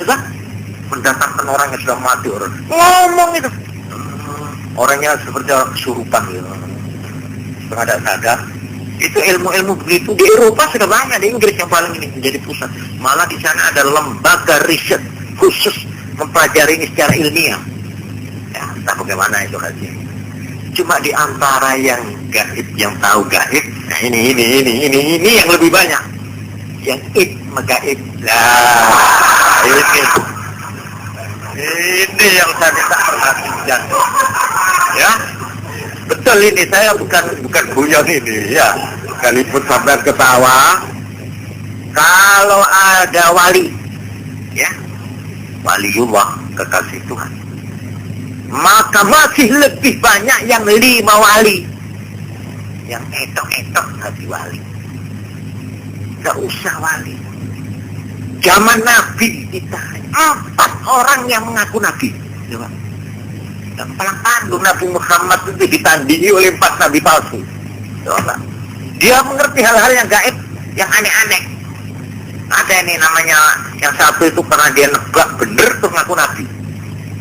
Sudah mendatangkan orang yang sudah mati, orang ngomong itu. Orangnya seperti orang kesurupan gitu. Tidak sadar. Itu ilmu-ilmu begitu di Eropa sudah banyak, di Inggris yang paling ini menjadi pusat. Malah di sana ada lembaga riset khusus mempelajari ini secara ilmiah. Ya, entah bagaimana itu hasilnya. Cuma di antara yang gaib, yang tahu gaib, nah ini yang lebih banyak. Yang gaib. Nah, ini yang saya minta perhatian. Ya. Betul ini, saya bukan guyon ini ya. Sekalipun sampai ketawa. Kalau ada wali, ya, waliullah, kekasih Tuhan, maka masih lebih banyak yang 5 wali, yang etok-etok hati wali. Gak usah wali. Zaman Nabi kita 4 orang yang mengaku Nabi. Coba. Dan paling Nabi Muhammad itu ditandingi oleh 4 nabi palsu. Coba. Dia mengerti hal-hal yang gaib, yang aneh-aneh. Ada ini namanya, yang satu itu karena dia nebak bener terus ngaku Nabi.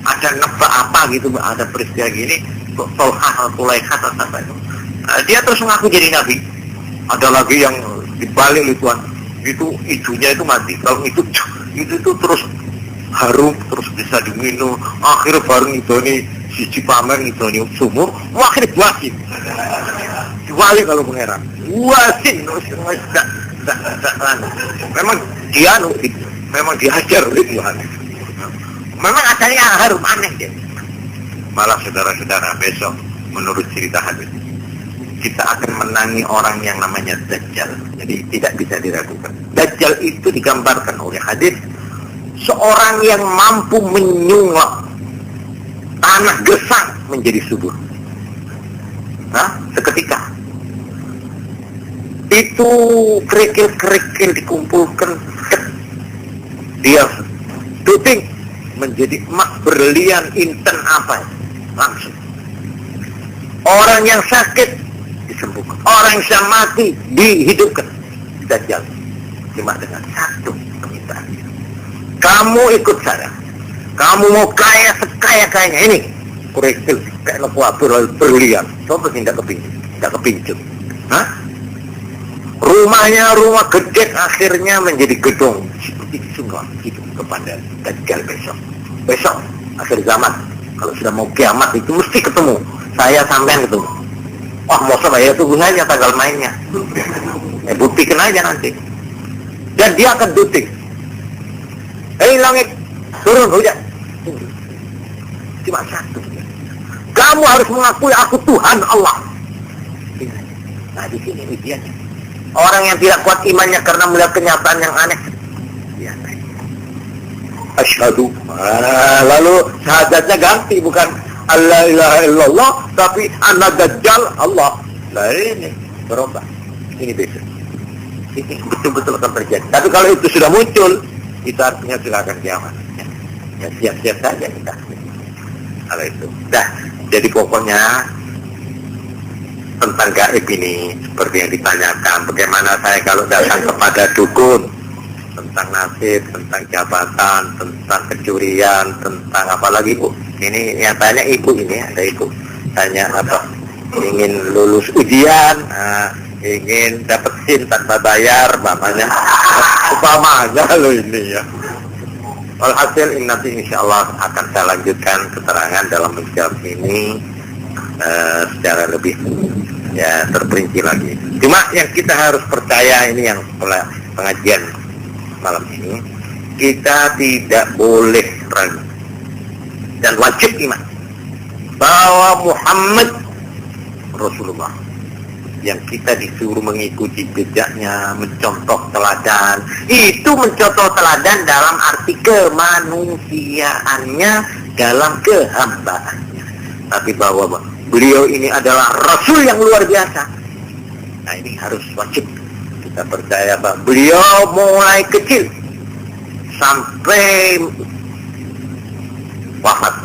Ada nebak apa gitu, ada peristiwa gini, Tolhah, Tulaikha, atau apa itu. Dia terus mengaku jadi Nabi. Ada lagi yang dibalik itu hidungnya itu mati. Kalau itu terus harum, terus bisa diminum. Akhirnya baru itu nih siji pamer itu nih sumur, akhirnya buasin. Wali kalau mengeran, buasin, memang dia memang diajar oleh Tuhan. Memang asalnya harum aneh dia. Malah saudara-saudara besok menurut cerita hadis kita akan menangi orang yang namanya Dajjal. Jadi tidak bisa diragukan. Dajjal itu digambarkan oleh hadis seorang yang mampu menyulap tanah gesang menjadi subur. Seketika itu kerikil-kerikil dikumpulkan, dia tuting menjadi emas, berlian, inten apa langsung. Orang yang sakit disembuhkan, orang yang sudah mati dihidupkan. Dajjal cuma dengan satu permintaan. Kamu ikut saya. Kamu mau kaya sekaya-kayanya ini. Kerikil kayak lepuabur berlian. Coba tidak kepincut. Rumahnya rumah gede akhirnya menjadi gedung. Seperti sungguh itu kepada Dajjal besok akhir zaman. Kalau sudah mau kiamat itu mesti ketemu. Saya sampean ketemu. Wah, mau saya tunggu saja tanggal mainnya. Buktikan aja nanti. Dan dia akan duting. Langit turun hujan. Cuma satu. Kamu harus mengakui aku Tuhan Allah. Nah, di sini ujiannya. Orang yang tidak kuat imannya karena melihat kenyataan yang aneh. Biasa. Asyhadu. Lalu syahadatnya ganti, bukan Allah ilaha illallah, tapi anna dajjal Allah. Nah ini berubah. Ini beda. Ini betul-betul akan terjadi. Tapi kalau itu sudah muncul, itu artinya sudah akan kiamat. Ya siap-siap saja kita. Kalau itu. Jadi pokoknya tentang gaib ini seperti yang ditanyakan, bagaimana saya kalau datang kepada dukun, tentang nasib, tentang jabatan, tentang kecurian, tentang apa lagi Bu? Ini yang tanya ibu ini, ada ibu tanya apa? Ingin lulus ujian, ingin dapat SIM tanpa bayar, mamanya upamanya loh ini ya. Walhasil ini nanti insya Allah akan saya lanjutkan keterangan dalam menjawab ini secara lebih ya terperinci lagi. Cuma yang kita harus percaya ini yang pengajian malam ini, kita tidak boleh ragu dan wajib iman bahwa Muhammad Rasulullah yang kita disuruh mengikuti jejaknya, mencontoh teladan. Itu mencontoh teladan dalam arti kemanusiaannya, dalam kehambaannya. Tapi bahwa beliau ini adalah Rasul yang luar biasa. Nah ini harus wajib kita percaya bahwa beliau mulai kecil sampai wafat,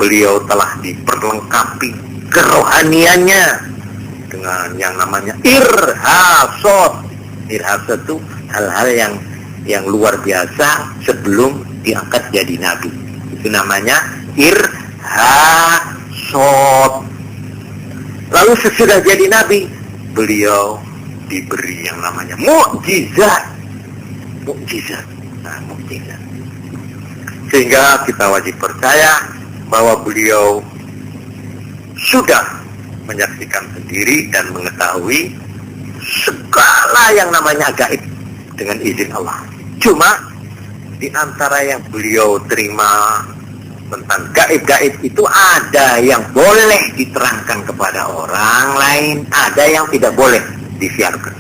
beliau telah diperlengkapi kerohaniannya dengan yang namanya irhasot. Irhasot itu hal-hal yang luar biasa sebelum diangkat jadi nabi. Itu namanya irhasad. Lalu sesudah jadi nabi, beliau diberi yang namanya mukjizat. Mukjizat. Nah, mukjizat. Sehingga kita wajib percaya bahwa beliau sudah menyaksikan sendiri dan mengetahui segala yang namanya gaib dengan izin Allah. Cuma di antara yang beliau terima tentang gaib-gaib itu ada yang boleh diterangkan kepada orang lain, ada yang tidak boleh disiarkan,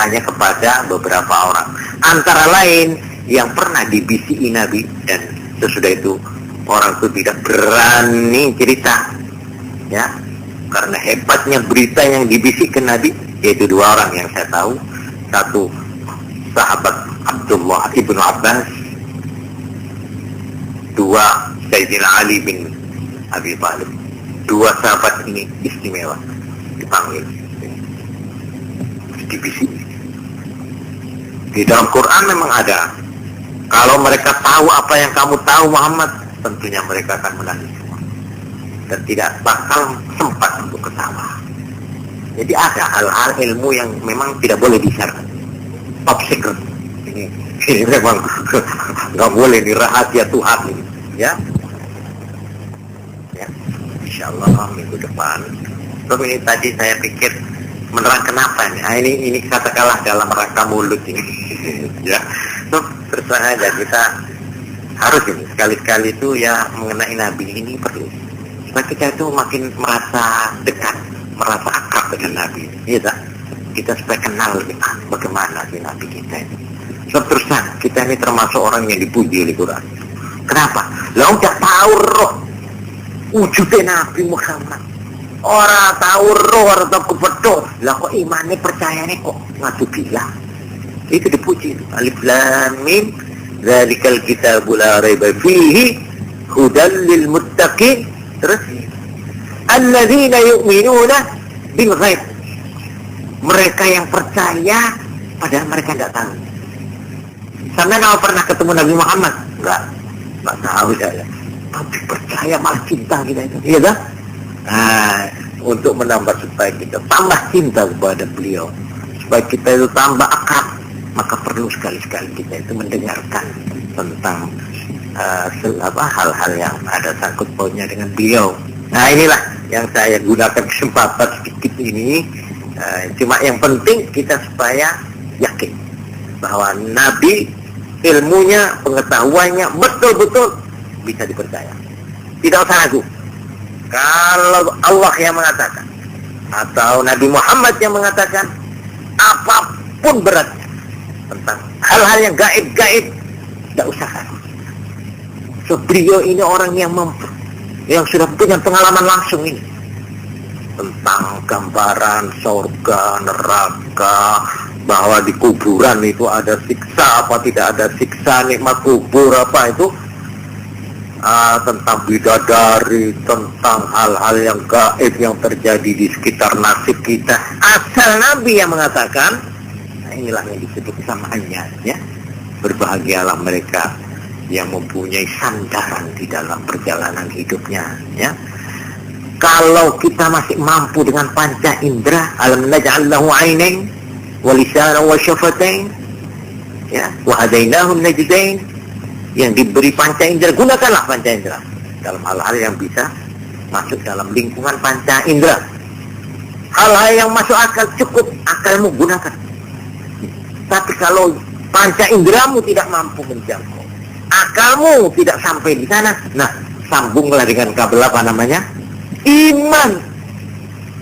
hanya kepada beberapa orang. Antara lain yang pernah dibisiki Nabi, dan sesudah itu orang itu tidak berani cerita, ya, karena hebatnya berita yang dibisikkan Nabi, yaitu dua orang yang saya tahu. Satu sahabat Abdullah ibnu Abbas, dua Sayyidina Ali bin Abi Thalib. Dua sahabat ini istimewa, dipanggil, dibisik. Di dalam Quran memang ada, kalau mereka tahu apa yang kamu tahu Muhammad, tentunya mereka akan menangis semua dan tidak bakal sempat untuk ketawa. Jadi ada hal-hal ilmu yang memang tidak boleh disiarkan, top secret. Ini memang nggak boleh, ini rahasia Tuhan ini, ya. Ya, insyaallah minggu depan. Terus ini tadi saya pikir menerang kenapa nih? Nah, ini katakanlah dalam rangka mulut ini, ya. Terus aja kita harus ini sekali-sekali itu ya mengenai Nabi ini perlu. Supaya kita itu makin merasa dekat, merasa akrab dengan Nabi. Iya tak? Kita supaya kenal lebih bagaimana sih Nabi kita ini. Sebab terus kita ini termasuk orang yang dipuji oleh Quran. Kenapa? Lah udah tahu roh wujudnya Nabi Muhammad. Orang tahu roh, orang tahu kebetul. Lah kok imannya percayanya kok ngadu bilang. Itu dipuji itu. Alif Lam Mim, dzalikal kitabul la raiba fihi hudal lil muttaqin. Terus alladzina yu'minuna bil ghaib. Mereka yang percaya padahal mereka tidak tahu. Sampai kalau pernah ketemu Nabi Muhammad? Enggak tahu saya. Tapi percaya malah cinta kita itu. Iya kan? Nah, untuk menambah supaya kita tambah cinta kepada beliau, supaya kita itu tambah akrab, maka perlu sekali-sekali kita itu mendengarkan tentang hal-hal yang ada sangkut pautnya dengan beliau. Nah, inilah yang saya gunakan kesempatan sedikit ini. Cuma yang penting kita supaya yakin bahwa Nabi ilmunya, pengetahuannya betul-betul bisa dipercaya. Tidak usah ragu. Kalau Allah yang mengatakan atau Nabi Muhammad yang mengatakan, apapun beratnya tentang hal-hal yang gaib-gaib, tidak usah ragu. So, beliau ini orang yang sudah punya pengalaman langsung ini tentang gambaran surga, neraka, bahwa di kuburan itu ada siksa apa tidak ada siksa, nikmat kubur apa itu, tentang bidadari, tentang hal-hal yang gaib yang terjadi di sekitar nasib kita. Asal Nabi yang mengatakan, nah inilah yang disebut kesamaannya, ya. Berbahagialah mereka yang mempunyai sandaran di dalam perjalanan hidupnya, ya. Kalau kita masih mampu dengan panca indera, alam naj'al lahu 'ainain wa lisanan wa syafatain, ya, wa hadainahum najdain, yang diberi panca indera, gunakanlah panca indera dalam hal-hal yang bisa masuk dalam lingkungan panca indera. Hal-hal yang masuk akal, cukup akalmu gunakan. Tapi kalau panca inderamu tidak mampu menjangkau, akalmu tidak sampai di sana, nah sambunglah dengan kabel apa namanya? Iman.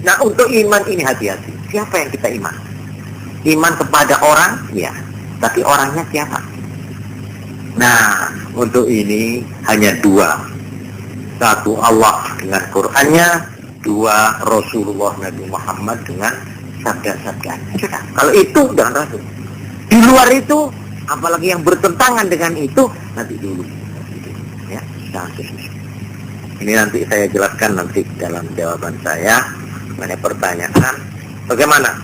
Nah, untuk iman ini hati-hati. Siapa yang kita iman? Iman kepada orang, ya. Tapi orangnya siapa? Nah, untuk ini hanya dua. Satu Allah dengan Qur'annya, dua Rasulullah Nabi Muhammad dengan sabda-sabdanya. Sudah. Kalau itu jangan ragu. Di luar itu, apalagi yang bertentangan dengan itu, nanti dulu. Ya, jangan susah. Ini nanti saya jelaskan nanti dalam jawaban saya mengenai pertanyaan bagaimana.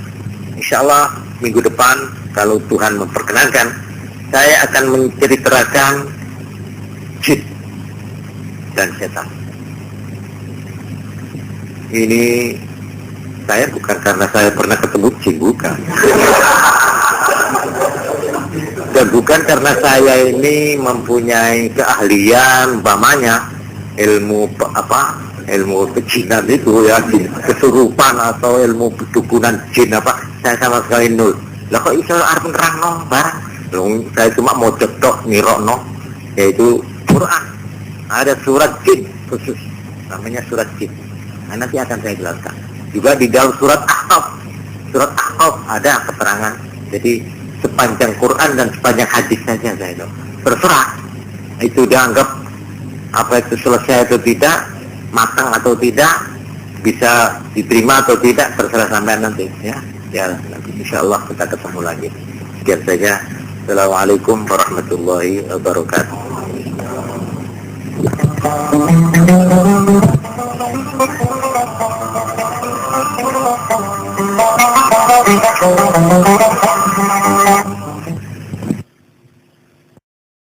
Insyaallah minggu depan kalau Tuhan memperkenankan, saya akan menceritakan jin dan setan. Ini saya bukan karena saya pernah ketemu jin, bukan. Dan bukan karena saya ini mempunyai keahlian, umpamanya ilmu ilmu kejinan itu ya, kesurupan atau ilmu pedukunan jin saya sama sekali nol. Lah kok iso arep nerangno barang? Saya cuma mau cetok nirokno, yaitu Quran. Ada surat jin khusus, namanya surat jin. Nah, nanti akan saya jelaskan. Juga di dalam surat Ahqaf ada keterangan. Jadi sepanjang Quran dan sepanjang hadis saja saya tahu. Terserah itu dianggap apa itu selesai atau tidak, matang atau tidak, bisa diterima atau tidak, terserah sampean nanti ya. Ya nanti insyaallah kita ketemu lagi. Sekian saja. Assalamualaikum warahmatullahi wabarakatuh. Thank you.